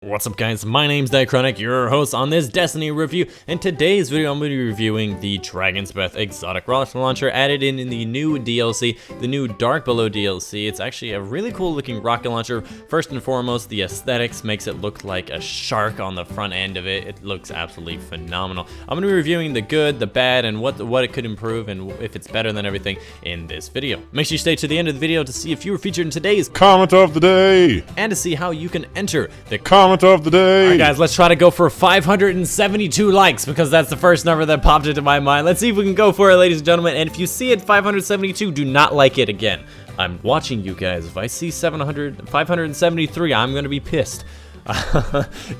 What's up guys, my name's Diachronic, your host on this Destiny review. In today's video, I'm going to be reviewing the Dragon's Breath exotic rocket launcher added in the new DLC, the new Dark Below DLC. It's actually a really cool looking rocket launcher. First and foremost, the aesthetics makes it look like a shark on the front end of it. It looks absolutely phenomenal. I'm going to be reviewing the good, the bad, and what it could improve and if it's better than everything in this video. Make sure you stay to the end of the video to see if you were featured in today's comment of the day and to see how you can enter the comment of the day. Alright guys, let's try to go for 572 likes because that's the first number that popped into my mind. Let's see if we can go for it, ladies and gentlemen. And if you see it 572, do not like it again. I'm watching you guys. If I see 573, I'm gonna be pissed.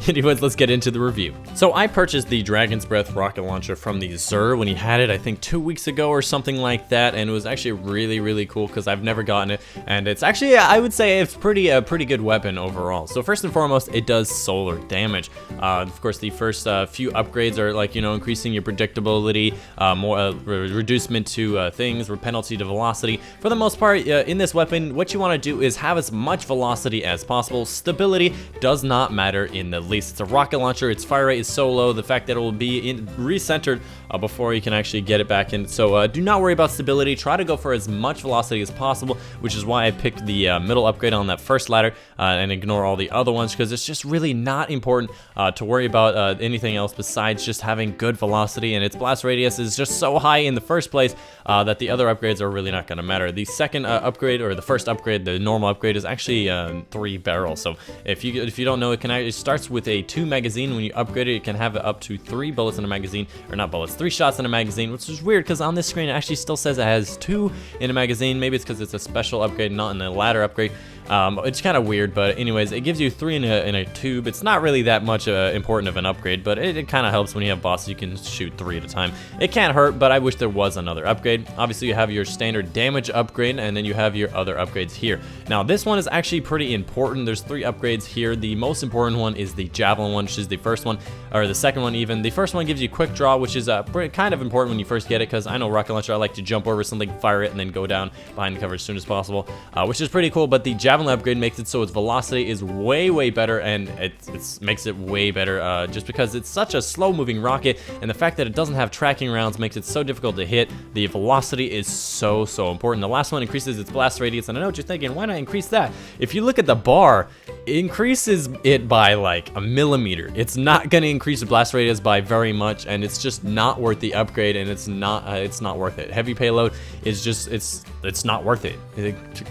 Anyways, let's get into the review. So I purchased the Dragon's Breath rocket launcher from the Xur when he had it, I think 2 weeks ago or something like that, and it was actually really cool because I've never gotten it, and it's actually, I would say it's a pretty good weapon overall. So first and foremost, it does solar damage. Of course, the first few upgrades are like, you know, increasing your predictability, more reducement to things, penalty to velocity. For the most part, in this weapon, what you want to do is have as much velocity as possible. Stability does not matter in the least. It's a rocket launcher, its fire rate is so low, the fact that it will be recentered before you can actually get it back in. So do not worry about stability, try to go for as much velocity as possible, which is why I picked the middle upgrade on that first ladder and ignore all the other ones, because it's just really not important to worry about anything else besides just having good velocity, and its blast radius is just so high in the first place that the other upgrades are really not going to matter. The second upgrade, or the first upgrade, the normal upgrade, is actually 3 barrels. So if you don't know, it starts with a 2 magazine. When you upgrade it, it can have up to 3 bullets in a magazine, or not bullets, 3 shots in a magazine, which is weird because on this screen it actually still says it has 2 in a magazine. Maybe it's because it's a special upgrade, not in a ladder upgrade. It's kind of weird, but anyways, it gives you 3 in a tube. It's not really that much important of an upgrade, but it kind of helps when you have bosses. You can shoot 3 at a time. It can't hurt, but I wish there was another upgrade. Obviously, you have your standard damage upgrade, and then you have your other upgrades here. Now, this one is actually pretty important. There's 3 upgrades here. The most important one is the javelin one, which is the first one, or the second one even. The first one gives you quick draw, which is kind of important when you first get it, because I know rocket launcher, I like to jump over something, fire it, and then go down behind the cover as soon as possible, which is pretty cool. But the javelin upgrade makes it so its velocity is way better, and it makes it way better just because it's such a slow moving rocket, and the fact that it doesn't have tracking rounds makes it so difficult to hit. The velocity is so important. The last one increases its blast radius, and I know what you're thinking, why not increase that? If you look at the bar, it increases it by like a millimeter. It's not going to increase the blast radius by very much, and it's just not worth the upgrade, and it's not worth it. Heavy payload is just it's not worth it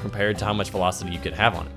compared to how much velocity you could have on it.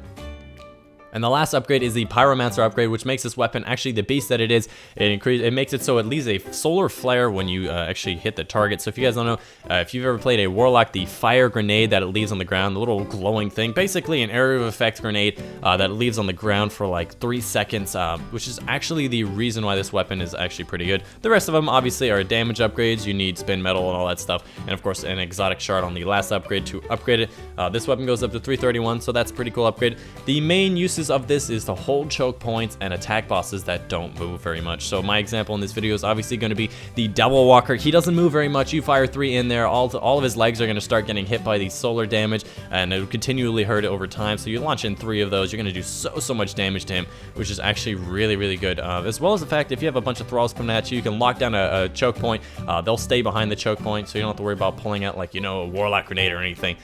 And the last upgrade is the Pyromancer Upgrade, which makes this weapon actually the beast that it is. It makes it so it leaves a solar flare when you actually hit the target. So if you guys don't know, if you've ever played a Warlock, the fire grenade that it leaves on the ground, the little glowing thing, basically an area of effect grenade that it leaves on the ground for like 3 seconds, which is actually the reason why this weapon is actually pretty good. The rest of them obviously are damage upgrades. You need spin metal and all that stuff, and of course an exotic shard on the last upgrade to upgrade it. This weapon goes up to 331, so that's a pretty cool upgrade. The main uses of this is to hold choke points and attack bosses that don't move very much. So my example in this video is obviously going to be the Devil Walker. He doesn't move very much. You fire 3 in there, all of his legs are going to start getting hit by the solar damage, and it will continually hurt it over time. So you launch in 3 of those, you're going to do so much damage to him, which is actually really good. As well as the fact, if you have a bunch of thralls coming at you, you can lock down a choke point. They'll stay behind the choke point, so you don't have to worry about pulling out, like, you know, a Warlock grenade or anything,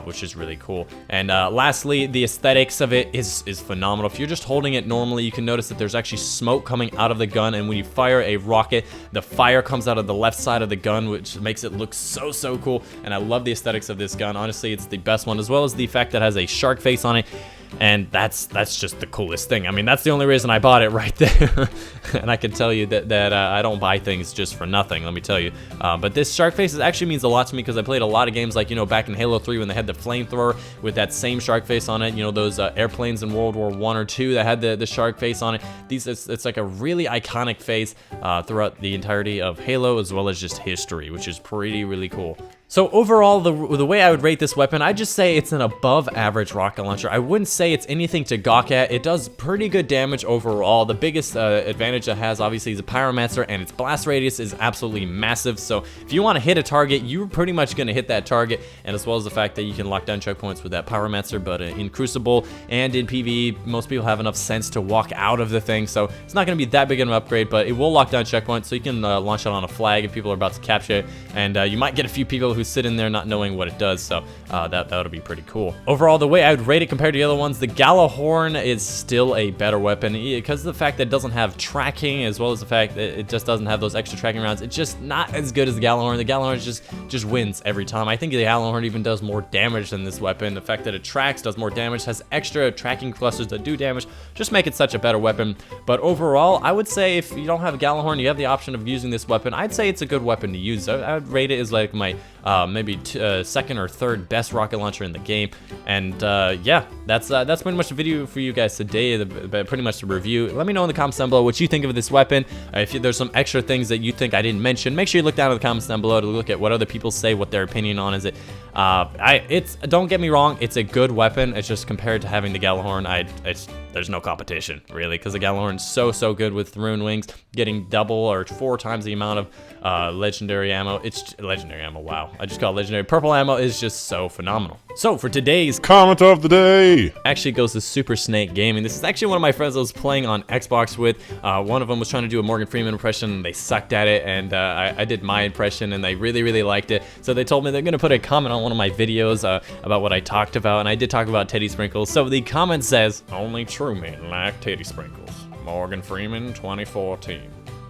which is really cool. And lastly, the aesthetics of it is phenomenal. If you're just holding it normally, you can notice that there's actually smoke coming out of the gun, and when you fire a rocket, the fire comes out of the left side of the gun, which makes it look so cool. And I love the aesthetics of this gun. Honestly, it's the best one, as well as the fact that it has a shark face on it. And that's just the coolest thing. I mean, that's the only reason I bought it right there. And I can tell you that I don't buy things just for nothing, let me tell you. But this shark face actually means a lot to me, because I played a lot of games, like, you know, back in Halo 3 when they had the flamethrower with that same shark face on it. You know, those airplanes in World War I or II that had the shark face on it. It's like a really iconic face throughout the entirety of Halo, as well as just history, which is really cool. So overall, the way I would rate this weapon, I'd just say it's an above average rocket launcher. I wouldn't say it's anything to gawk at. It does pretty good damage overall. The biggest advantage it has, obviously, is a Pyromancer, and its blast radius is absolutely massive. So if you want to hit a target, you're pretty much going to hit that target, and as well as the fact that you can lock down checkpoints with that Pyromancer. But in Crucible and in PvE, most people have enough sense to walk out of the thing, so it's not going to be that big of an upgrade, but it will lock down checkpoints, so you can launch it on a flag if people are about to capture it, and you might get a few people who sit in there not knowing what it does, so that would be pretty cool. Overall, the way I would rate it compared to the other ones, the Gjallarhorn is still a better weapon because of the fact that it doesn't have tracking, as well as the fact that it just doesn't have those extra tracking rounds. It's just not as good as the Gjallarhorn. The Gjallarhorn just wins every time. I think the Gjallarhorn even does more damage than this weapon. The fact that it tracks, does more damage, has extra tracking clusters that do damage, just make it such a better weapon. But overall, I would say if you don't have a Gjallarhorn, you have the option of using this weapon. I'd say it's a good weapon to use. I would rate it as like my maybe second or third best rocket launcher in the game. And yeah, that's pretty much the video for you guys today, pretty much the review. Let me know in the comments down below what you think of this weapon. If there's some extra things that you think I didn't mention, make sure you look down in the comments down below to look at what other people say, what their opinion on is it. Don't get me wrong, it's a good weapon. It's just compared to having the Gjallarhorn, there's no competition really, because the Gjallarhorn's so good with Rune Wings, getting double or 4 times the amount of legendary ammo. It's legendary ammo, wow. I just call it legendary. Purple ammo is just so phenomenal. So for today's comment of the day, actually goes to Super Snake Gaming. This is actually one of my friends I was playing on Xbox with. One of them was trying to do a Morgan Freeman impression, and they sucked at it, and I did my impression, and they really liked it. So they told me they're gonna put a comment on one of my videos about what I talked about, and I did talk about Teddy Sprinkles. So the comment says, "Only true men like Teddy Sprinkles. Morgan Freeman 2014.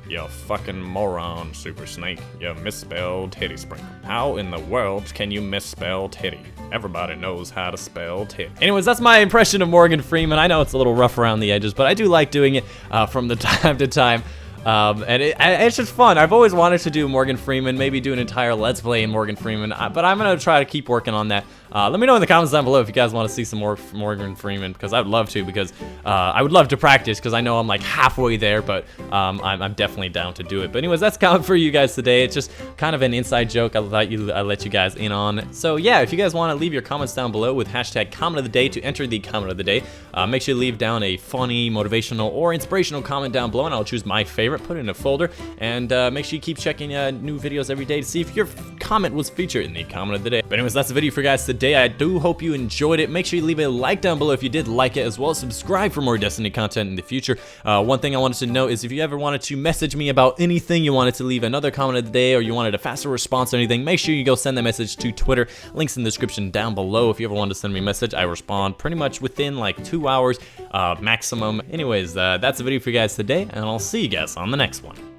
You fucking moron, Super Snake. You misspelled Teddy Sprinkle. How in the world can you misspell Teddy? Everybody knows how to spell Teddy." Anyways, that's my impression of Morgan Freeman. I know it's a little rough around the edges, but I do like doing it from the time to time. And it's just fun. I've always wanted to do Morgan Freeman, maybe do an entire Let's Play in Morgan Freeman, but I'm going to try to keep working on that. Let me know in the comments down below if you guys want to see some more Morgan Freeman, because I would love to, because I would love to practice, because I know I'm like halfway there, but I'm definitely down to do it. But anyways, that's comment for you guys today. It's just kind of an inside joke I let you guys in on. So yeah, if you guys want to leave your comments down below with hashtag comment of the day to enter the comment of the day, make sure you leave down a funny, motivational, or inspirational comment down below, and I'll choose my favorite, put it in a folder, and make sure you keep checking new videos every day to see if your comment was featured in the comment of the day. But anyways, that's the video for you guys today. I do hope you enjoyed it. Make sure you leave a like down below if you did like it, as well as subscribe for more Destiny content in the future. One thing I wanted to know is if you ever wanted to message me about anything, you wanted to leave another comment of the day, or you wanted a faster response or anything, make sure you go send that message to Twitter. Links in the description down below. If you ever want to send me a message, I respond pretty much within like 2 hours maximum. Anyways, that's the video for you guys today, and I'll see you guys on the next one.